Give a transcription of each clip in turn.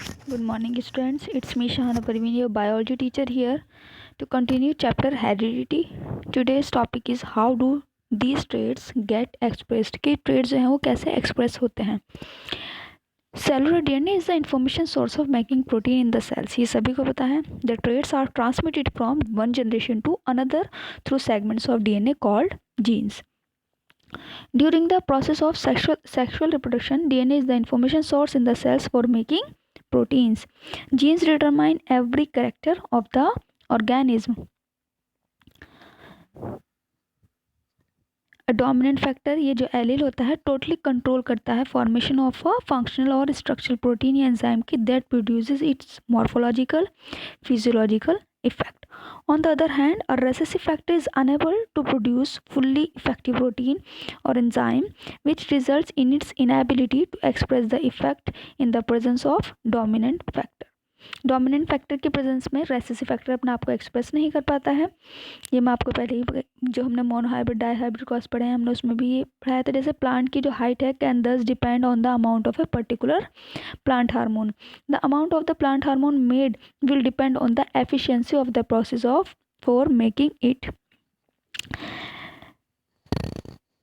Good morning, students. It's me, Shahana Parveen, your biology teacher here to continue chapter heredity. Today's topic is how do these traits get expressed. कि traits जो हैं वो कैसे express होते हैं. Cellular DNA is the information source of making protein in the cells. ये सभी को पता है. The traits are transmitted from one generation to another through segments of DNA called genes. During the process of sexual reproduction, DNA is the information source in the cells for making proteins. Genes determine every character of the organism. A dominant factor, ये जो allele होता है totally control करता है formation of a functional और structural protein या enzyme की that produces it's morphological physiological effect. On the other hand, a recessive factor is unable to produce fully effective protein or enzyme, which results in its inability to express the effect in the presence of dominant factor. Dominant factor के presence में recessive factor अपने आप को express नहीं कर पाता है. ये मैं आपको पहले ही जो हमने मोनोहाइब्रिड डाईहाइब्रिड क्रॉस पढ़े हैं हमने उसमें भी ये पढ़ाया था. जैसे प्लांट की जो हाइट है कैन दस depend on the amount of a particular plant hormone. The amount of the plant hormone made will depend on the efficiency of the process of for making it.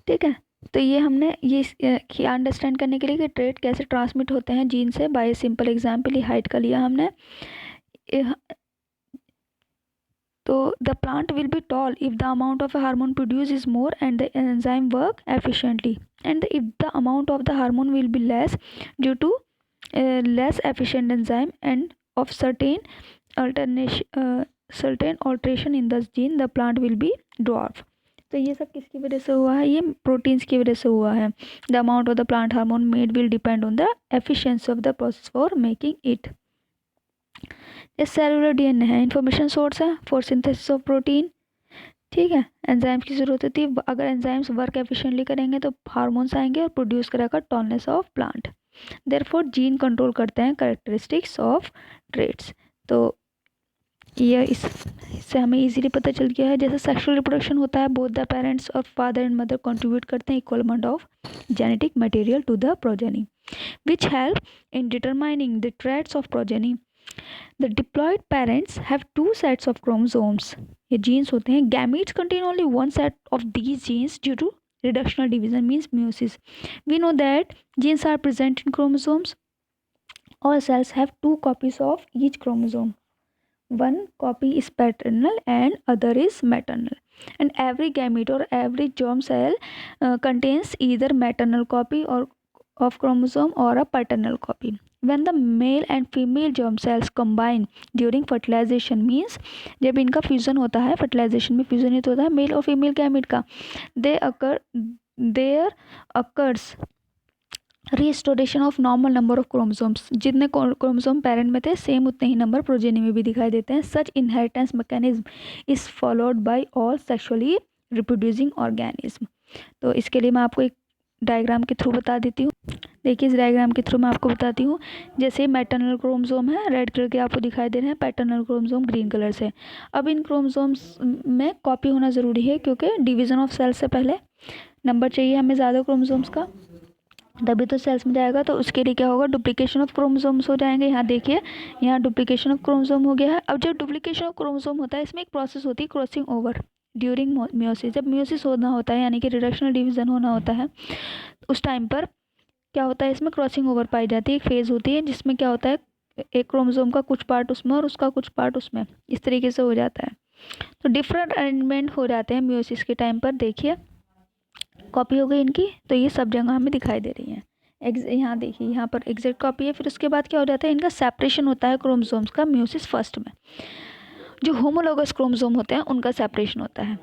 ठीक है, तो ये हमने ये अंडरस्टैंड करने के लिए कि ट्रेट कैसे ट्रांसमिट होते हैं जीन से बाय सिंपल एग्जांपल ही हाइट का लिया हमने. तो the plant will be tall if the amount of hormone produce is more and the enzyme work efficiently and if the amount of the hormone will be less due to less efficient enzyme and of certain alteration in the gene the plant will be dwarf. तो ये सब किसकी वजह से हुआ है? ये proteins की वजह से हुआ है. The amount of the plant hormone made will depend on the efficiency of the process for making it. ये सेलुलर डीएनए है, इंफॉर्मेशन सोर्स है फॉर सिंथेसिस ऑफ प्रोटीन. ठीक है, एंजाइम्स की जरूरत होती है. अगर एंजाइम्स वर्क एफिशिएंटली करेंगे तो हार्मोन्स आएंगे और प्रोड्यूस करेगा tallness of plant. Therefore gene control करते हैं कैरेक्टरिस्टिक्स ऑफ ट्रेट्स. तो ये इससे हमें इजीली पता चल गया है. जैसे सेक्सुअल रिप्रोडक्शन होता है बोथ द पेरेंट्स और फादर एंड मदर कंट्रीब्यूट करते हैं equal amount of genetic material to the progeny which help in determining the traits of progeny. The diploid parents have two sets of chromosomes. ये genes होते हैं. Gametes contain only one set of these genes due to reductional division means meiosis. We know that genes are present in chromosomes. All cells have two copies of each chromosome. One copy is paternal and other is maternal. And every gamete or every germ cell contains either maternal copy or of chromosome or a paternal copy. When the male and female germ cells combine during fertilization means जब इनका fusion होता है, fertilisation में fusion ही तो होता है mail और female gamete का, there occurs restoration of normal number of chromosomes. जितने क्रोमोसोम पेरेंट में थे सेम उतने ही नंबर प्रोजेनी में भी दिखाई देते हैं. Such inheritance mechanism is followed by all sexually reproducing organism. तो इसके लिए मैं आपको एक डायग्राम के थ्रू बता देती हूँ. देखिए इस डायग्राम के थ्रू मैं आपको बताती हूँ. जैसे मैटरनल क्रोमोसोम है रेड कलर के आपको दिखाई दे रहे हैं, पैटर्नल क्रोमोसोम ग्रीन कलर से. अब इन क्रोमोसोम्स में कॉपी होना ज़रूरी है क्योंकि डिवीज़न ऑफ सेल्स से पहले नंबर चाहिए हमें ज़्यादा क्रोमोसोम्स का, तभी तो सेल्स में जाएगा. तो उसके लिए क्या होगा, डुप्लीकेशन ऑफ क्रोमोसोम्स हो जाएंगे. यहाँ देखिए यहाँ डुप्लीकेशन ऑफ क्रोमोसोम हो गया है. अब जब डुप्लीकेशन ऑफ क्रोमोसोम होता है इसमें एक प्रोसेस होती है क्रॉसिंग ओवर ड्यूरिंग मियोसिस. जब मियोसिस होना होता है यानी कि रिडक्शनल डिवीजन होना होता है उस टाइम पर क्या होता है, इसमें क्रॉसिंग ओवर पाई जाती है. एक फेज़ होती है जिसमें क्या होता है एक क्रोमोसोम का कुछ पार्ट उसमें और उसका कुछ पार्ट उसमें, इस तरीके से हो जाता है. तो डिफरेंट अरेंजमेंट हो जाते हैं मियोसिस के टाइम पर. देखिए कॉपी हो गई इनकी, तो ये सब जगह हमें दिखाई दे रही हैं. यहाँ देखिए यहाँ पर एग्जैक्ट कॉपी है. फिर उसके बाद क्या हो जाता है इनका सेपरेशन होता है क्रोमोसोम्स का मियोसिस फर्स्ट में. जो होमोलोगस क्रोमोसोम होते हैं उनका सेपरेशन होता है.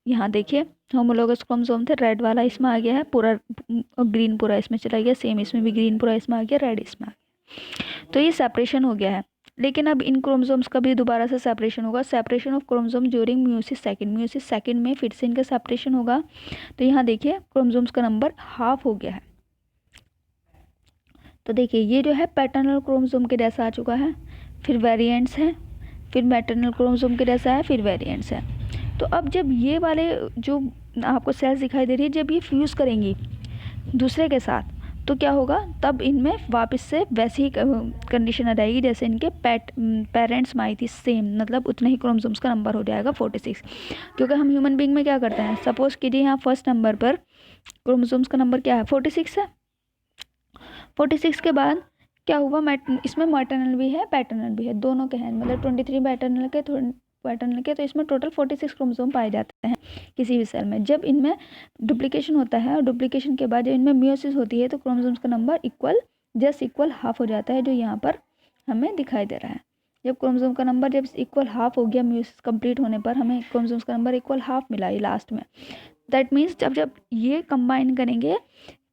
यहाँ देखिए होमोलोगस क्रोमोसोम थे, रेड वाला इसमें आ गया है पूरा, ग्रीन पूरा इसमें चला गया. सेम इसमें भी ग्रीन पूरा इसमें आ गया, रेड इसमें आ गया. तो ये सेपरेशन हो गया है. लेकिन अब इन क्रोमोसोम्स का भी दोबारा से सेपरेशन होगा. Separation of chromosome during meiosis second में फिर से इनका सेपरेशन होगा. तो यहाँ देखिए क्रोमोसोम्स का नंबर हाफ हो गया है. तो देखिए ये जो है पैटर्नल क्रोमोसोम के जैसा आ चुका है, फिर वेरिएंट्स हैं, फिर मैटरनल क्रोमोसोम के जैसा है, फिर वेरिएंट्स हैं. तो अब जब ये वाले जो आपको सेल्स दिखाई दे रही है जब ये फ्यूज़ करेंगी दूसरे के साथ तो क्या होगा, तब इनमें वापस से वैसी ही कंडीशन आ जाएगी जैसे इनके पेरेंट्स में आई थी, सेम, मतलब उतने ही क्रोमोसोम्स का नंबर हो जाएगा 46। क्योंकि हम ह्यूमन बीइंग में क्या करते हैं, सपोज कीजिए यहाँ फर्स्ट नंबर पर क्रोमोसोम्स का नंबर क्या है, 46 है। 46 के बाद क्या हुआ, इसमें मैटरनल भी है पैटर्नल भी है, दोनों के हैं, मतलब 23 पैटर्नल के, तो इसमें टोटल 46 क्रोमोसोम पाए जाते हैं किसी भी सेल में। जब इनमें डुप्लीकेशन होता है और डुप्लीकेशन के बाद जब इनमें मियोसिस होती है तो क्रोमोसोम्स का नंबर इक्वल हाफ हो जाता है, जो यहाँ पर हमें दिखाई दे रहा है। जब क्रोमोसोम का नंबर जब इक्वल हाफ हो गया, मियोसिस कंप्लीट होने पर हमें क्रोमोसोम्स का नंबर इक्वल हाफ मिला ये लास्ट में। दैट मीन्स जब ये कंबाइन करेंगे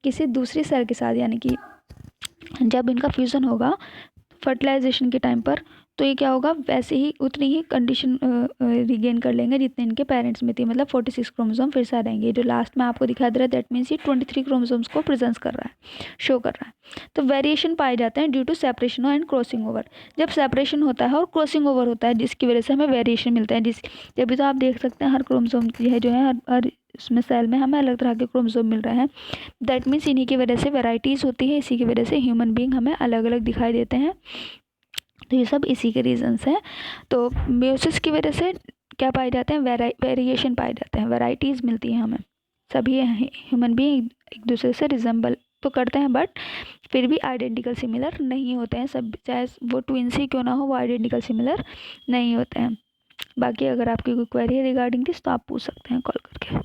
किसी दूसरी सेल के साथ, यानी कि जब इनका फ्यूज़न होगा फर्टिलाइजेशन के टाइम पर, तो ये क्या होगा, वैसे ही उतनी ही कंडीशन रिगेन कर लेंगे जितने इनके पेरेंट्स में थी, मतलब 46 क्रोमोसोम फिर से आ जाएंगे। जो लास्ट में आपको दिखा दे रहा है दैट मीन्स ये 23 क्रोमोसोम्स को प्रेजेंस कर रहा है, शो कर रहा है। तो वेरिएशन पाए जाते हैं due to separation and crossing over. जब सेपरेशन होता है और क्रॉसिंग ओवर होता है जिसकी वजह से हमें वेरिएशन मिलता है, जब तो आप देख सकते हैं हर क्रोमोसोम जो है हर उसमें सेल में हमें अलग तरह के क्रोमोसोम मिल रहे हैं। दैट मीन्स इन्हीं की वजह से वेराइटीज़ होती है, इसी की वजह से ह्यूमन बीइंग हमें अलग अलग दिखाई देते हैं। तो ये सब इसी के रीजंस हैं। तो मियोसिस की वजह से क्या पाए जाते हैं, वेरिएशन पाए जाते हैं, वैरायटीज़ मिलती हैं हमें। सभी ह्यूमन बीइंग एक दूसरे से रिजेंबल तो करते हैं बट फिर भी आइडेंटिकल सिमिलर नहीं होते हैं सब, चाहे वो ट्विंस ही क्यों ना हो, वो आइडेंटिकल सिमिलर नहीं होते हैं। बाकी अगर आपकी कोई क्वेरी है रिगार्डिंग दिस तो आप पूछ सकते हैं कॉल करके।